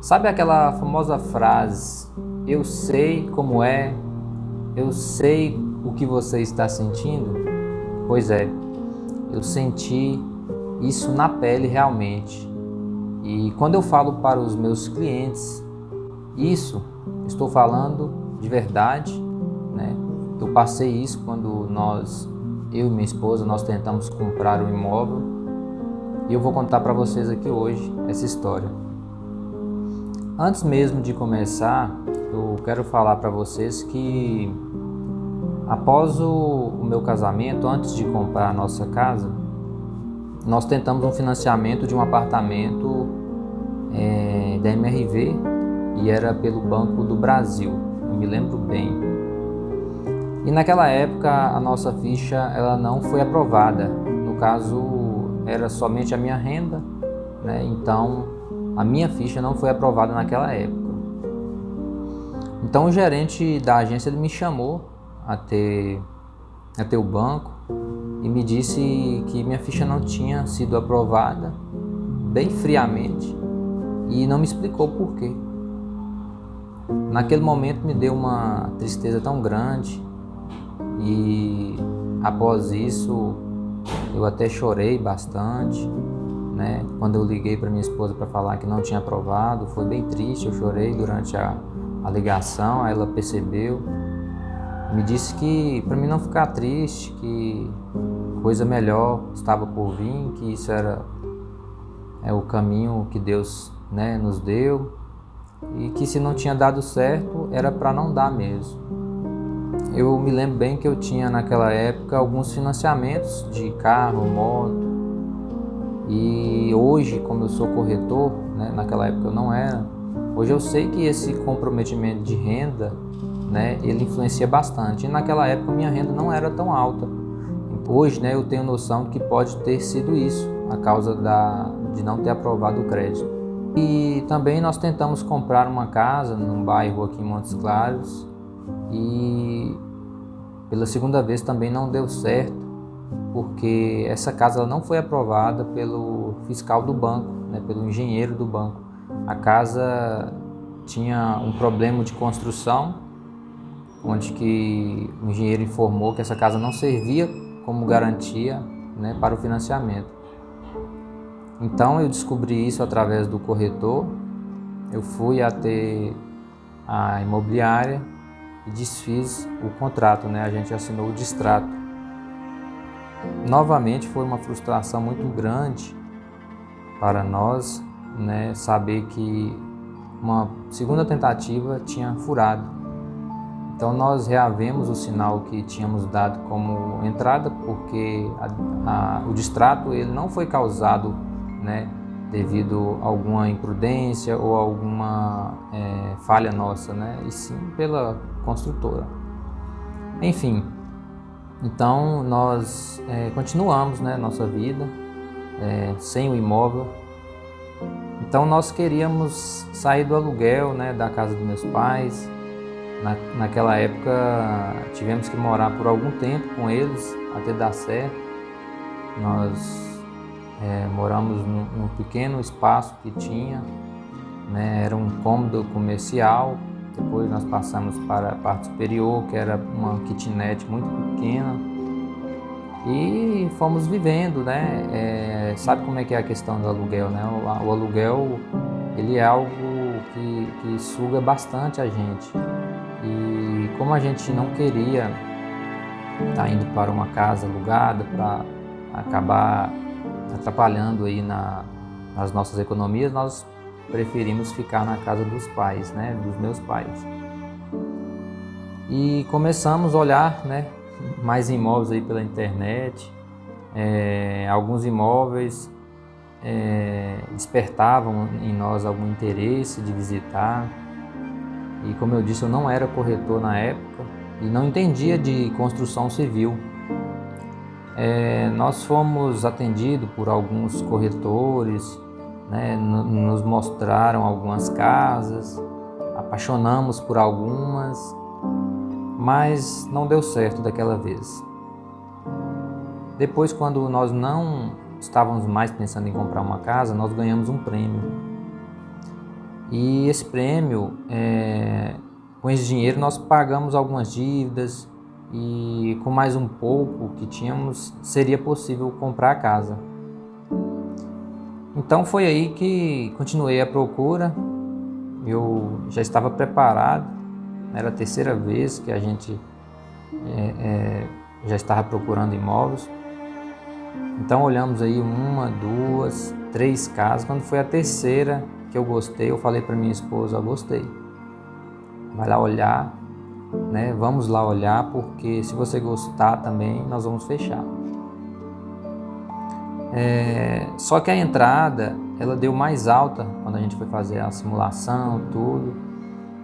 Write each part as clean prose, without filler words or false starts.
Sabe aquela famosa frase, eu sei como é, eu sei o que você está sentindo? Pois é, eu senti isso na pele realmente. E quando eu falo para os meus clientes, isso estou falando de verdade, né? Eu passei isso quando eu e minha esposa, nós tentamos comprar um imóvel e eu vou contar para vocês aqui hoje essa história. Antes mesmo de começar, eu quero falar para vocês que após o meu casamento, antes de comprar a nossa casa, nós tentamos um financiamento de um apartamento da MRV e era pelo Banco do Brasil, eu me lembro bem. E naquela época a nossa ficha ela não foi aprovada, no caso era somente a minha renda, né? Então a minha ficha não foi aprovada naquela época. Então o gerente da agência ele me chamou até o banco e me disse que minha ficha não tinha sido aprovada, bem friamente, e não me explicou por quê. Naquele momento me deu uma tristeza tão grande e após isso eu até chorei bastante, né? Quando eu liguei para minha esposa para falar que não tinha aprovado, foi bem triste, eu chorei durante a ligação, aí ela percebeu, me disse que para mim não ficar triste, que coisa melhor estava por vir, que isso era o caminho que Deus, né, nos deu e que se não tinha dado certo era para não dar mesmo. Eu me lembro bem que eu tinha naquela época alguns financiamentos de carro, moto, e hoje, como eu sou corretor, né, naquela época eu não era, hoje eu sei que esse comprometimento de renda, né, ele influencia bastante. E naquela época minha renda não era tão alta. Hoje, né, eu tenho noção de que pode ter sido isso, a causa de não ter aprovado o crédito. E também nós tentamos comprar uma casa num bairro aqui em Montes Claros e pela segunda vez também não deu certo, porque essa casa ela não foi aprovada pelo fiscal do banco, né, pelo engenheiro do banco. A casa tinha um problema de construção, onde que o engenheiro informou que essa casa não servia como garantia, né, para o financiamento. Então eu descobri isso através do corretor, eu fui até a imobiliária e desfiz o contrato, né? A gente assinou o distrato. Novamente foi uma frustração muito grande para nós, né, saber que uma segunda tentativa tinha furado. Então nós reavemos o sinal que tínhamos dado como entrada, porque o distrato ele não foi causado, né, devido a alguma imprudência ou alguma falha nossa, né, e sim pela construtora. Enfim, então nós continuamos, né, nossa vida sem o imóvel. Então nós queríamos sair do aluguel, né, da casa dos meus pais. Naquela época tivemos que morar por algum tempo com eles até dar certo. Nós moramos num pequeno espaço que tinha, né, era um cômodo comercial. Depois nós passamos para a parte superior, que era uma kitnet muito pequena, e fomos vivendo, né? Sabe como é que é a questão do aluguel, né? O aluguel ele é algo que suga bastante a gente. E como a gente não queria estar indo para uma casa alugada para acabar atrapalhando aí nas nossas economias, nós preferimos ficar na casa dos pais, né, dos meus pais. E começamos a olhar, né, mais imóveis aí pela internet. Alguns imóveis despertavam em nós algum interesse de visitar. E como eu disse, eu não era corretor na época e não entendia de construção civil. Nós fomos atendidos por alguns corretores, né, nos mostraram algumas casas, apaixonamos por algumas, mas não deu certo daquela vez. Depois, quando nós não estávamos mais pensando em comprar uma casa, nós ganhamos um prêmio. E esse prêmio, com esse dinheiro nós pagamos algumas dívidas e com mais um pouco que tínhamos seria possível comprar a casa. Então foi aí que continuei a procura. Eu já estava preparado, era a terceira vez que a gente já estava procurando imóveis. Então olhamos aí 1, 2, 3 casas. Quando foi a terceira que eu gostei, eu falei para minha esposa: eu gostei, vai lá olhar, né? Vamos lá olhar, porque se você gostar também nós vamos fechar. Só que a entrada ela deu mais alta quando a gente foi fazer a simulação, tudo.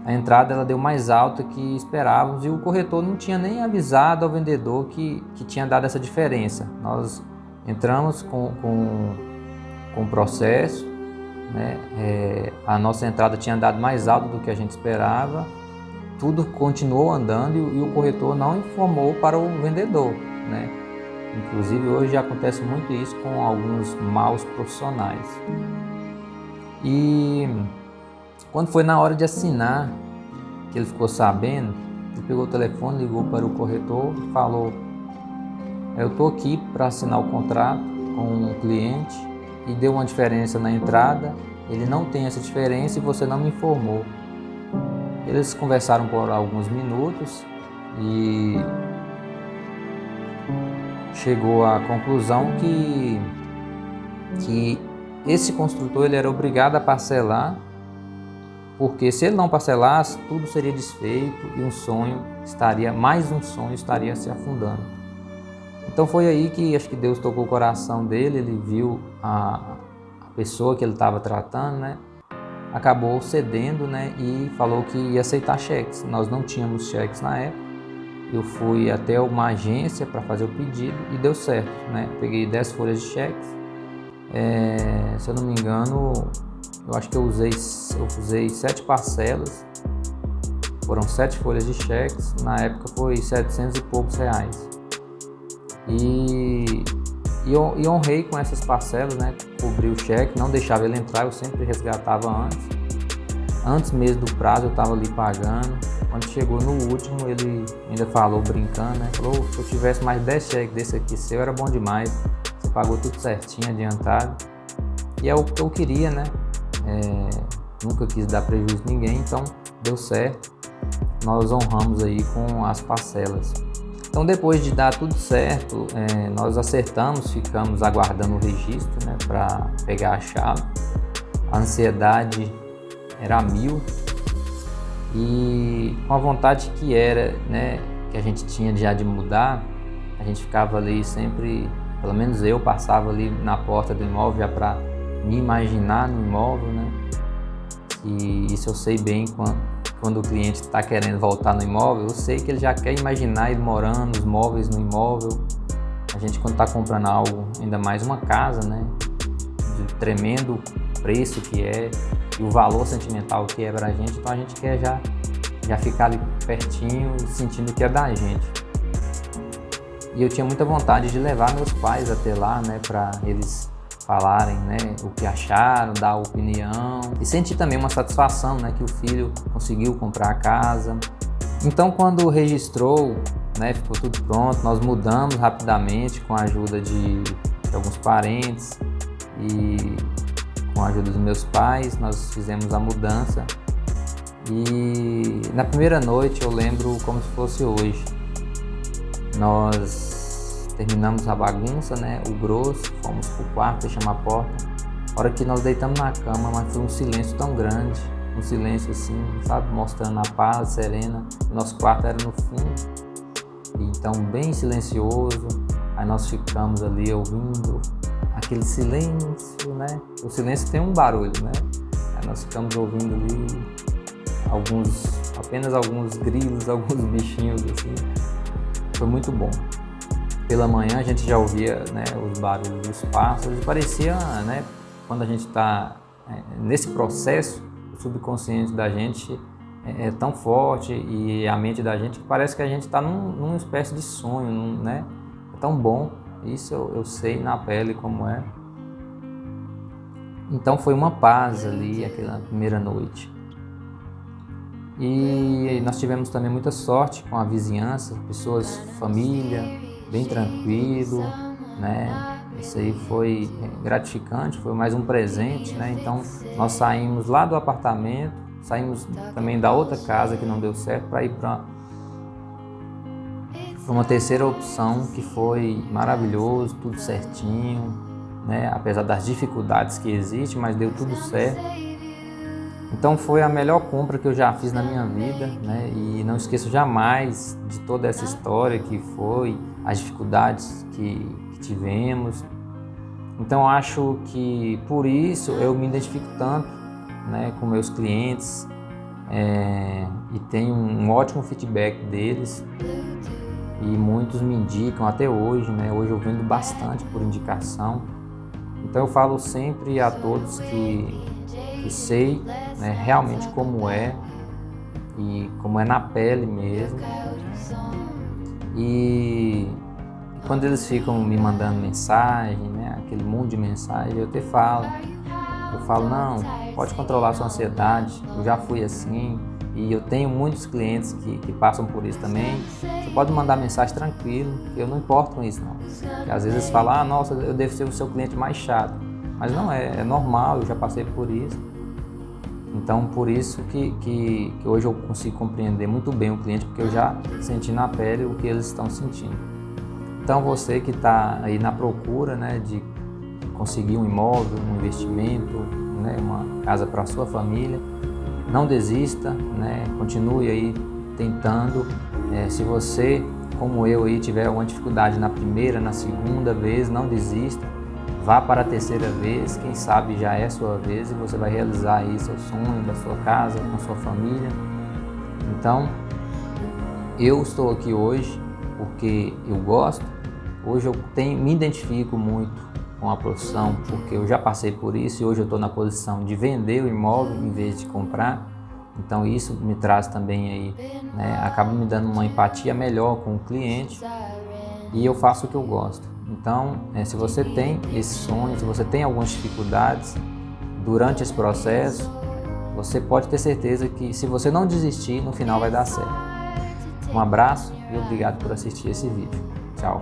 A entrada ela deu mais alta que esperávamos e o corretor não tinha nem avisado ao vendedor que tinha dado essa diferença. Nós entramos com o processo, né? A nossa entrada tinha dado mais alta do que a gente esperava. Tudo continuou andando e o corretor não informou para o vendedor, né? Inclusive hoje acontece muito isso com alguns maus profissionais. E quando foi na hora de assinar, que ele ficou sabendo, ele pegou o telefone, ligou para o corretor e falou: eu estou aqui para assinar o contrato com um cliente e deu uma diferença na entrada, ele não tem essa diferença e você não me informou. Eles conversaram por alguns minutos e chegou à conclusão que esse construtor ele era obrigado a parcelar, porque se ele não parcelasse, tudo seria desfeito e mais um sonho estaria se afundando. Então foi aí que acho que Deus tocou o coração dele, ele viu a pessoa que ele estava tratando, né? Acabou cedendo, né? E falou que ia aceitar cheques. Nós não tínhamos cheques na época. Eu fui até uma agência para fazer o pedido e deu certo, né? Peguei 10 folhas de cheques. Se eu não me engano, eu acho que eu usei 7 parcelas. Foram 7 folhas de cheques. Na época foi 700 e poucos reais. E honrei com essas parcelas, né? Cobri o cheque, não deixava ele entrar, eu sempre resgatava antes. Antes mesmo do prazo eu estava ali pagando. Quando chegou no último, ele ainda falou brincando, né? Falou: se eu tivesse mais 10 cheques desse aqui seu, era bom demais. Você pagou tudo certinho, adiantado. E é o que eu queria, né? Nunca quis dar prejuízo a ninguém, então deu certo. Nós honramos aí com as parcelas. Então depois de dar tudo certo, nós acertamos, ficamos aguardando o registro, né, para pegar a chave. A ansiedade era 1000 e com a vontade que era, né, que a gente tinha já de mudar, a gente ficava ali sempre, pelo menos eu passava ali na porta do imóvel já para me imaginar no imóvel, né? E isso eu sei bem quando o cliente está querendo voltar no imóvel, eu sei que ele já quer imaginar ele morando, os móveis no imóvel. A gente quando está comprando algo, ainda mais uma casa, né, de tremendo preço que é e o valor sentimental que é para a gente, então a gente quer já ficar ali pertinho e sentindo que é da gente. E eu tinha muita vontade de levar meus pais até lá, né, para eles falarem, né, o que acharam, dar opinião e sentir também uma satisfação, né, que o filho conseguiu comprar a casa. Então quando registrou, né, ficou tudo pronto, nós mudamos rapidamente com a ajuda de alguns parentes e com a ajuda dos meus pais, nós fizemos a mudança. E na primeira noite eu lembro como se fosse hoje. Nós terminamos a bagunça, né, o grosso, fomos pro quarto, fechamos a porta. A hora que nós deitamos na cama, mas foi um silêncio tão grande, um silêncio assim, sabe, mostrando a paz serena. O nosso quarto era no fundo, então bem silencioso. Aí nós ficamos ali ouvindo aquele silêncio, né? O silêncio tem um barulho, né? Aí nós ficamos ouvindo ali apenas alguns grilos, alguns bichinhos assim. Foi muito bom. Pela manhã a gente já ouvia, né, os barulhos dos pássaros e parecia, né, quando a gente está nesse processo, o subconsciente da gente é tão forte e a mente da gente que parece que a gente está numa espécie de sonho, né? É tão bom, isso eu sei na pele como é. Então foi uma paz ali aquela primeira noite. E nós tivemos também muita sorte com a vizinhança, pessoas, família, bem tranquilo, né? Isso aí foi gratificante, foi mais um presente, né? Então nós saímos lá do apartamento, saímos também da outra casa que não deu certo para ir para uma terceira opção que foi maravilhoso, tudo certinho, né? Apesar das dificuldades que existem, mas deu tudo certo. Então foi a melhor compra que eu já fiz na minha vida, né? E não esqueço jamais de toda essa história que foi, as dificuldades que tivemos. Então acho que por isso eu me identifico tanto, né, com meus clientes e tenho um ótimo feedback deles e muitos me indicam até hoje, né? Hoje eu vendo bastante por indicação. Então eu falo sempre a todos que sei, né, realmente como é e como é na pele mesmo. E quando eles ficam me mandando mensagem, né, aquele mundo de mensagem, eu falo, não, pode controlar a sua ansiedade, eu já fui assim e eu tenho muitos clientes que passam por isso também. Você pode mandar mensagem tranquilo, que eu não importo com isso não. Porque às vezes falam, nossa, eu devo ser o seu cliente mais chato, mas não é normal, eu já passei por isso. Então, por isso que hoje eu consigo compreender muito bem o cliente, porque eu já senti na pele o que eles estão sentindo. Então, você que está aí na procura, né, de conseguir um imóvel, um investimento, né, uma casa para a sua família, não desista, né, continue aí tentando. Se você, como eu, aí, tiver alguma dificuldade na primeira, na segunda vez, não desista. Vá para a terceira vez, quem sabe já é a sua vez e você vai realizar aí seu sonho da sua casa, com sua família. Então, eu estou aqui hoje porque eu gosto. Hoje eu me identifico muito com a profissão, porque eu já passei por isso e hoje eu estou na posição de vender o imóvel em vez de comprar. Então isso me traz também aí, né, acaba me dando uma empatia melhor com o cliente e eu faço o que eu gosto. Então, se você tem esse sonho, se você tem algumas dificuldades durante esse processo, você pode ter certeza que se você não desistir, no final vai dar certo. Um abraço e obrigado por assistir esse vídeo. Tchau!